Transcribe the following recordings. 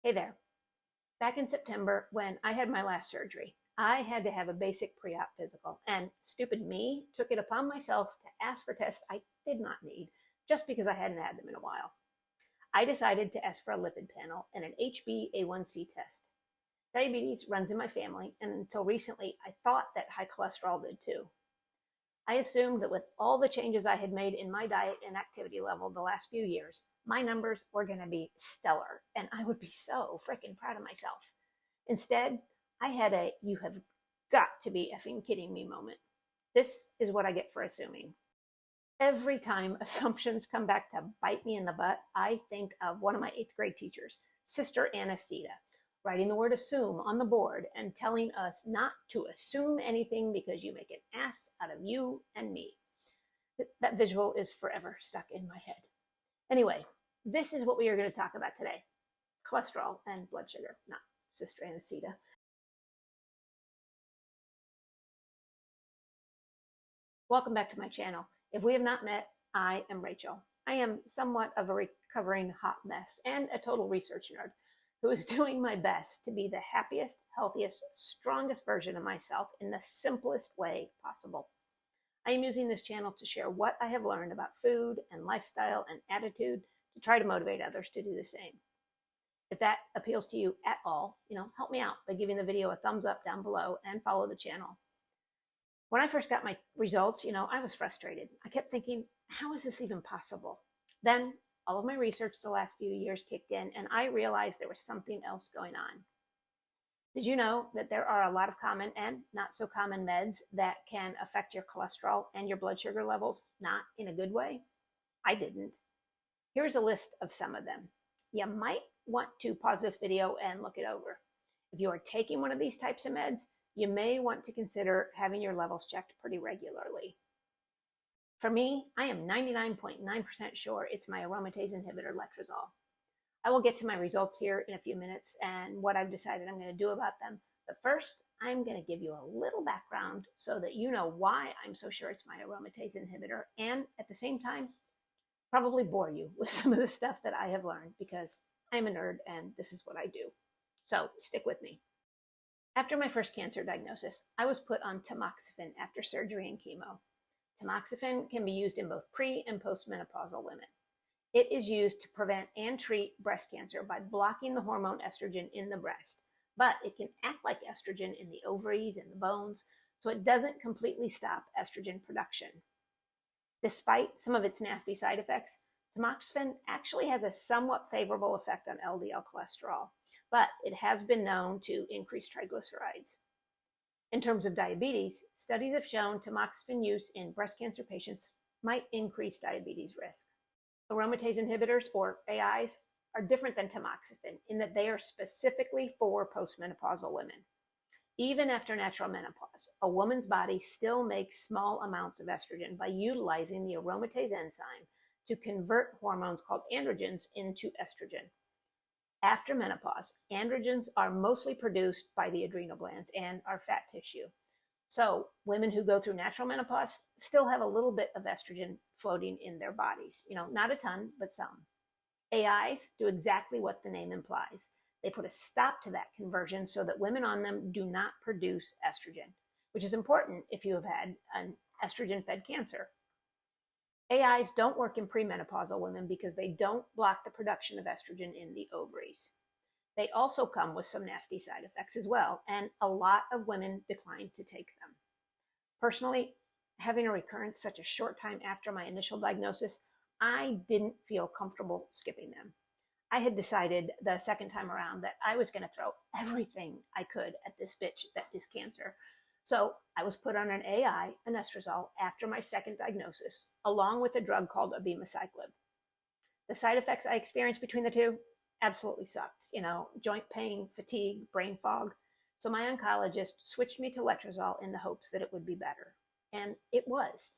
Hey there. Back in September, when I had my last surgery, I had to have a basic pre-op physical, and stupid me took it upon myself to ask for tests I did not need just because I hadn't had them in a while. I decided to ask for a lipid panel and an HbA1c test. Diabetes runs in my family, and until recently, I thought that high cholesterol did too. I assumed that with all the changes I had made in my diet and activity level the last few years, my numbers were going to be stellar and I would be so freaking proud of myself. Instead, I had a "you have got to be effing kidding me" moment. This is what I get for assuming. Every time assumptions come back to bite me in the butt, I think of one of my 8th grade teachers, Sister Anacita, writing the word assume on the board and telling us not to assume anything because you make an ass out of you and me. That visual is forever stuck in my head. Anyway, this is what we are going to talk about today: cholesterol and blood sugar, not Sister Anacita. Welcome back to my channel. If we have not met, I am Rachel. I am somewhat of a recovering hot mess and a total research nerd who is doing my best to be the happiest, healthiest, strongest version of myself in the simplest way possible. I am using this channel to share what I have learned about food and lifestyle and attitude to try to motivate others to do the same. If that appeals to you at all, help me out by giving the video a thumbs up down below and follow the channel. When I first got my results, I was frustrated. I kept thinking, how is this even possible? Then all of my research the last few years kicked in and I realized there was something else going on. Did you know that there are a lot of common and not so common meds that can affect your cholesterol and your blood sugar levels, not in a good way? I didn't. Here's a list of some of them. You might want to pause this video and look it over. If you are taking one of these types of meds, you may want to consider having your levels checked pretty regularly. For me, I am 99.9% sure it's my aromatase inhibitor, letrozole. I will get to my results here in a few minutes and what I've decided I'm going to do about them. But first, I'm going to give you a little background so that you know why I'm so sure it's my aromatase inhibitor, and at the same time, probably bore you with some of the stuff that I have learned because I'm a nerd and this is what I do. So stick with me. After my first cancer diagnosis, I was put on tamoxifen after surgery and chemo. Tamoxifen can be used in both pre- and postmenopausal women. It is used to prevent and treat breast cancer by blocking the hormone estrogen in the breast, but it can act like estrogen in the ovaries and the bones, so it doesn't completely stop estrogen production. Despite some of its nasty side effects, tamoxifen actually has a somewhat favorable effect on LDL cholesterol, but it has been known to increase triglycerides. In terms of diabetes, studies have shown tamoxifen use in breast cancer patients might increase diabetes risk. Aromatase inhibitors, or AIs, are different than tamoxifen in that they are specifically for postmenopausal women. Even after natural menopause, a woman's body still makes small amounts of estrogen by utilizing the aromatase enzyme to convert hormones called androgens into estrogen. After menopause, androgens are mostly produced by the adrenal glands and our fat tissue. So women who go through natural menopause still have a little bit of estrogen floating in their bodies. Not a ton, but some. AIs do exactly what the name implies. They put a stop to that conversion so that women on them do not produce estrogen, which is important if you have had an estrogen-fed cancer. AIs don't work in premenopausal women because they don't block the production of estrogen in the ovaries. They also come with some nasty side effects as well, and a lot of women decline to take them. Personally, having a recurrence such a short time after my initial diagnosis, I didn't feel comfortable skipping them. I had decided the second time around that I was going to throw everything I could at this bitch that is cancer. So I was put on an AI, anastrozole, after my second diagnosis, along with a drug called abemaciclib. The side effects I experienced between the two absolutely sucked. Joint pain, fatigue, brain fog. So my oncologist switched me to letrozole in the hopes that it would be better. And it was.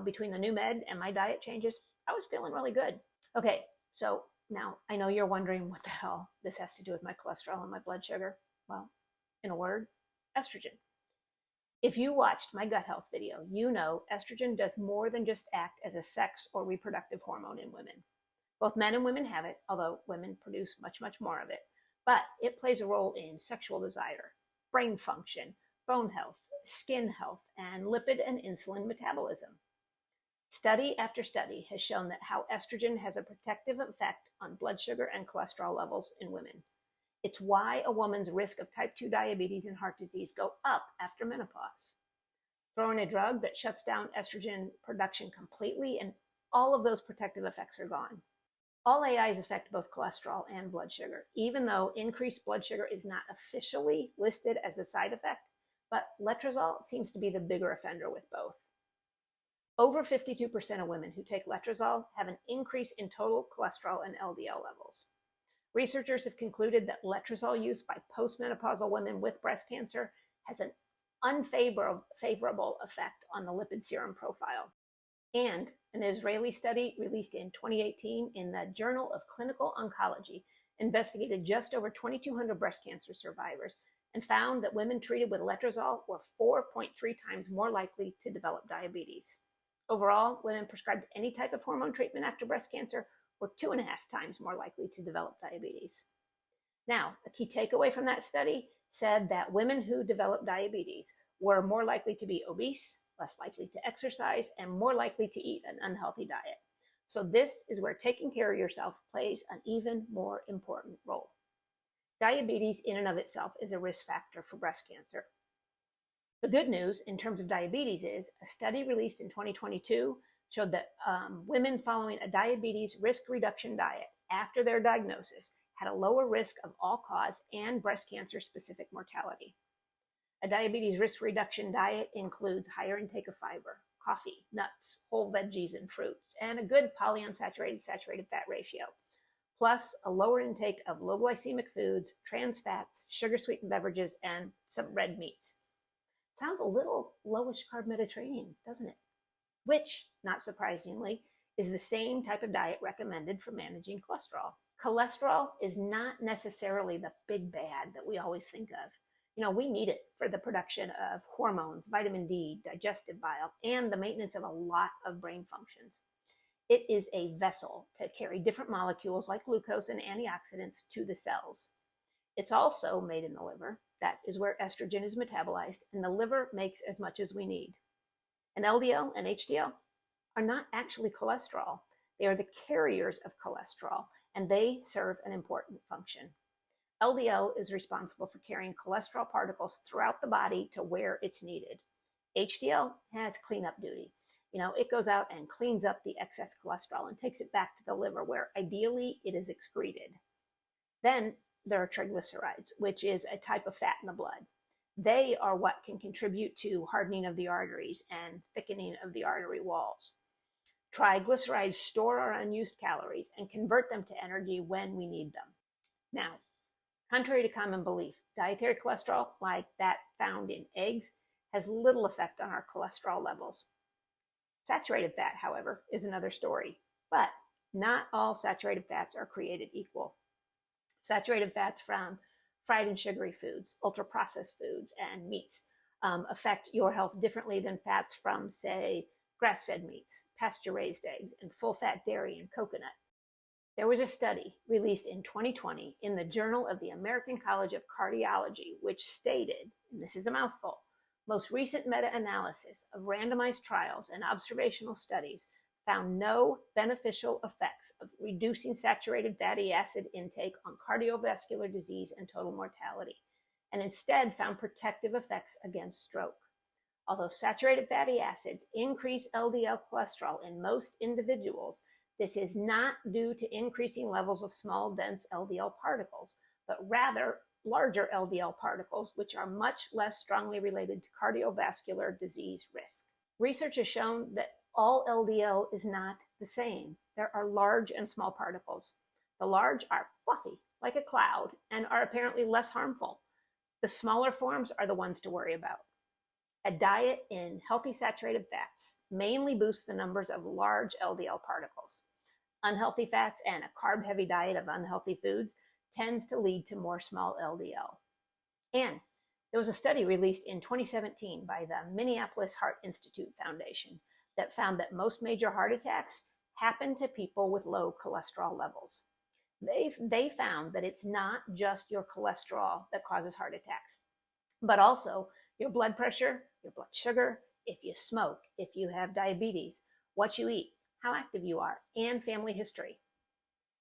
Between the new med and my diet changes, I was feeling really good. Okay, so now I know you're wondering what the hell this has to do with my cholesterol and my blood sugar. Well, in a word, estrogen. If you watched my gut health video, you know estrogen does more than just act as a sex or reproductive hormone in women. Both men and women have it, although women produce much, much more of it. but it plays a role in sexual desire, brain function, bone health, skin health, and lipid and insulin metabolism. Study after study has shown that how estrogen has a protective effect on blood sugar and cholesterol levels in women. It's why a woman's risk of type 2 diabetes and heart disease go up after menopause. Throw in a drug that shuts down estrogen production completely, and all of those protective effects are gone. All AIs affect both cholesterol and blood sugar, even though increased blood sugar is not officially listed as a side effect, but letrozole seems to be the bigger offender with both. Over 52% of women who take letrozole have an increase in total cholesterol and LDL levels. Researchers have concluded that letrozole use by postmenopausal women with breast cancer has an unfavorable effect on the lipid serum profile. And an Israeli study released in 2018 in the Journal of Clinical Oncology investigated just over 2,200 breast cancer survivors and found that women treated with letrozole were 4.3 times more likely to develop diabetes. Overall, women prescribed any type of hormone treatment after breast cancer were 2.5 times more likely to develop diabetes. Now, a key takeaway from that study said that women who developed diabetes were more likely to be obese, less likely to exercise, and more likely to eat an unhealthy diet. So this is where taking care of yourself plays an even more important role. Diabetes in and of itself is a risk factor for breast cancer. The good news in terms of diabetes is a study released in 2022 showed that women following a diabetes risk reduction diet after their diagnosis had a lower risk of all-cause and breast cancer-specific mortality. A diabetes risk reduction diet includes higher intake of fiber, coffee, nuts, whole veggies, and fruits, and a good polyunsaturated saturated fat ratio, plus a lower intake of low glycemic foods, trans fats, sugar-sweetened beverages, and some red meats. Sounds a little lowish carb Mediterranean, doesn't it? Which, not surprisingly, is the same type of diet recommended for managing cholesterol. Cholesterol is not necessarily the big bad that we always think of. We need it for the production of hormones, vitamin D, digestive bile, and the maintenance of a lot of brain functions. It is a vessel to carry different molecules like glucose and antioxidants to the cells. It's also made in the liver. That is where estrogen is metabolized, and the liver makes as much as we need. And LDL and HDL are not actually cholesterol. They are the carriers of cholesterol, and they serve an important function. LDL is responsible for carrying cholesterol particles throughout the body to where it's needed. HDL has cleanup duty. It goes out and cleans up the excess cholesterol and takes it back to the liver where ideally it is excreted. Then there are triglycerides, which is a type of fat in the blood. They are what can contribute to hardening of the arteries and thickening of the artery walls. Triglycerides store our unused calories and convert them to energy when we need them. Now, contrary to common belief, dietary cholesterol, like that found in eggs, has little effect on our cholesterol levels. Saturated fat, however, is another story, but not all saturated fats are created equal. Saturated fats from fried and sugary foods, ultra-processed foods, and meats affect your health differently than fats from, say, grass-fed meats, pasture-raised eggs, and full-fat dairy and coconut. There was a study released in 2020 in the Journal of the American College of Cardiology, which stated, and this is a mouthful, most recent meta-analysis of randomized trials and observational studies found no beneficial effects of reducing saturated fatty acid intake on cardiovascular disease and total mortality, and instead found protective effects against stroke. Although saturated fatty acids increase LDL cholesterol in most individuals, this is not due to increasing levels of small, dense LDL particles, but rather larger LDL particles, which are much less strongly related to cardiovascular disease risk. Research has shown that all LDL is not the same. There are large and small particles. The large are fluffy, like a cloud, and are apparently less harmful. The smaller forms are the ones to worry about. A diet in healthy saturated fats mainly boosts the numbers of large LDL particles. Unhealthy fats and a carb-heavy diet of unhealthy foods tends to lead to more small LDL. And there was a study released in 2017 by the Minneapolis Heart Institute Foundation that found that most major heart attacks happen to people with low cholesterol levels. They found that it's not just your cholesterol that causes heart attacks, but also your blood pressure, your blood sugar, if you smoke, if you have diabetes, what you eat, how active you are, and family history.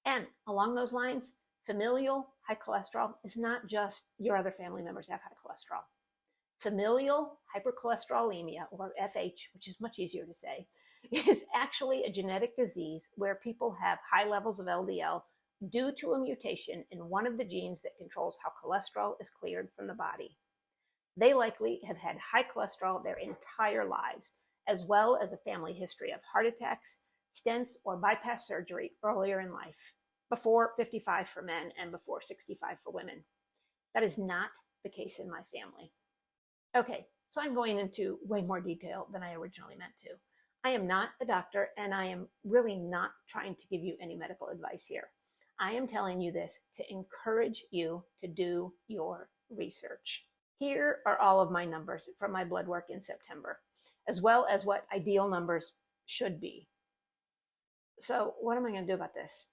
And along those lines, familial high cholesterol is not just your other family members have high cholesterol. Familial hypercholesterolemia, or FH, which is much easier to say, is actually a genetic disease where people have high levels of LDL due to a mutation in one of the genes that controls how cholesterol is cleared from the body. They likely have had high cholesterol their entire lives, as well as a family history of heart attacks, stents, or bypass surgery earlier in life, before 55 for men and before 65 for women. That is not the case in my family. Okay, so I'm going into way more detail than I originally meant to. I am not a doctor, and I am really not trying to give you any medical advice here. I am telling you this to encourage you to do your research. Here are all of my numbers from my blood work in September, as well as what ideal numbers should be. So what am I going to do about this?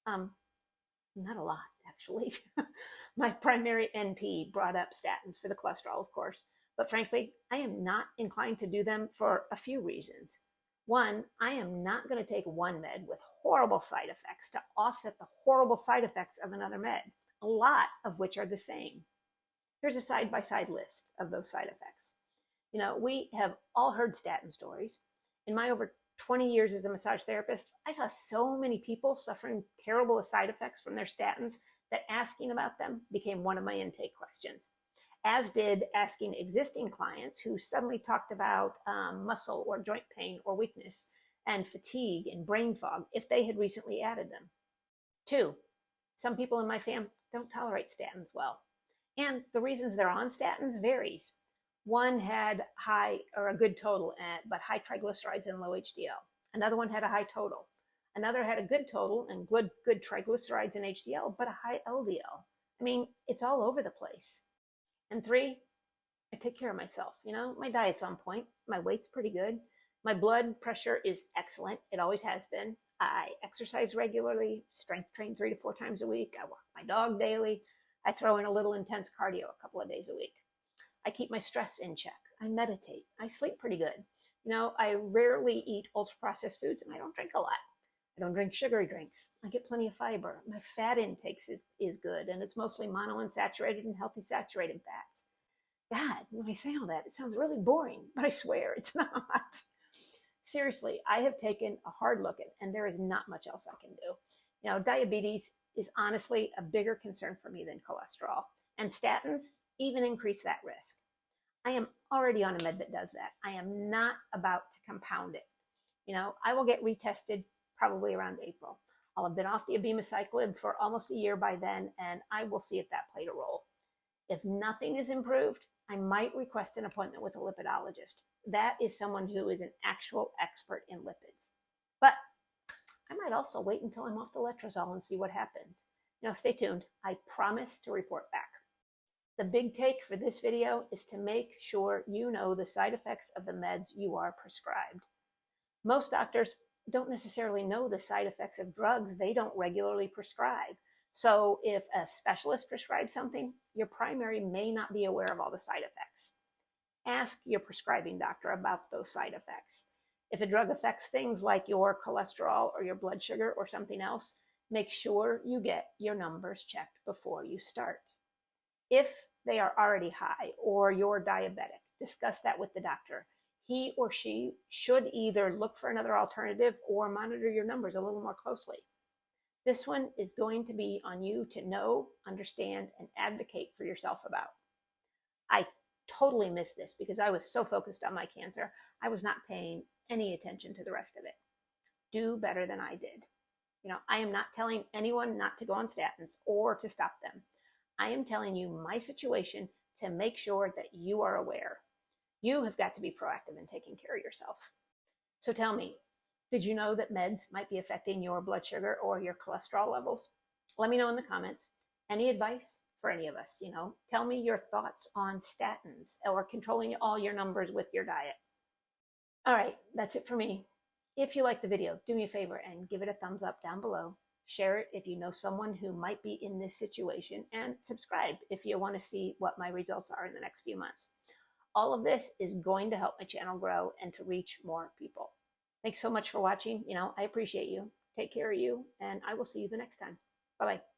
Not a lot, actually. My primary NP brought up statins for the cholesterol, of course, but frankly, I am not inclined to do them for a few reasons. One, I am not going to take one med with horrible side effects to offset the horrible side effects of another med, a lot of which are the same. Here's a side-by-side list of those side effects. You know, we have all heard statin stories. In my over 20 years as a massage therapist, I saw so many people suffering terrible side effects from their statins that asking about them became one of my intake questions, as did asking existing clients who suddenly talked about muscle or joint pain or weakness and fatigue and brain fog if they had recently added them. Two, some people in my fam don't tolerate statins well, and the reasons they're on statins varies. One had high or a good total, but high triglycerides and low HDL. Another one had a high total. Another had a good total and good triglycerides and HDL, but a high LDL. I mean, it's all over the place. And three, I take care of myself. You know, my diet's on point. My weight's pretty good. My blood pressure is excellent. It always has been. I exercise regularly, strength train 3 to 4 times a week. I walk my dog daily. I throw in a little intense cardio a couple of days a week. I keep my stress in check. I meditate. I sleep pretty good. You know, I rarely eat ultra-processed foods, and I don't drink a lot. I don't drink sugary drinks. I get plenty of fiber. My fat intake is good, and it's mostly monounsaturated and healthy saturated fats. God, when I say all that, it sounds really boring, but I swear it's not. Seriously, I have taken a hard look at it, and there is not much else I can do. You know, diabetes is honestly a bigger concern for me than cholesterol, and statins even increase that risk. I am already on a med that does that. I am not about to compound it. You know, I will get retested probably around April. I'll have been off the abemaciclib for almost a year by then, and I will see if that played a role. If nothing is improved, I might request an appointment with a lipidologist. That is someone who is an actual expert in lipids. But I might also wait until I'm off the letrozole and see what happens. You know, stay tuned. I promise to report back. The big take for this video is to make sure you know the side effects of the meds you are prescribed. Most doctors don't necessarily know the side effects of drugs they don't regularly prescribe. So if a specialist prescribes something, your primary may not be aware of all the side effects. Ask your prescribing doctor about those side effects. If a drug affects things like your cholesterol or your blood sugar or something else, make sure you get your numbers checked before you start. If they are already high or you're diabetic, discuss that with the doctor. He or she should either look for another alternative or monitor your numbers a little more closely. This one is going to be on you to know, understand, and advocate for yourself about. I totally missed this because I was so focused on my cancer, I was not paying any attention to the rest of it. Do better than I did. You know, I am not telling anyone not to go on statins or to stop them. I am telling you my situation to make sure that you are aware. You have got to be proactive in taking care of yourself. So tell me, did you know that meds might be affecting your blood sugar or your cholesterol levels? Let me know in the comments. Any advice for any of us? You know, tell me your thoughts on statins or controlling all your numbers with your diet. All right, that's it for me. If you like the video, do me a favor and give it a thumbs up down below. share it if you know someone who might be in this situation, and subscribe if you want to see what my results are in the next few months. All of this is going to help my channel grow and to reach more people. Thanks so much for watching. I appreciate you. Take care of you, and I will see you the next time. Bye-bye.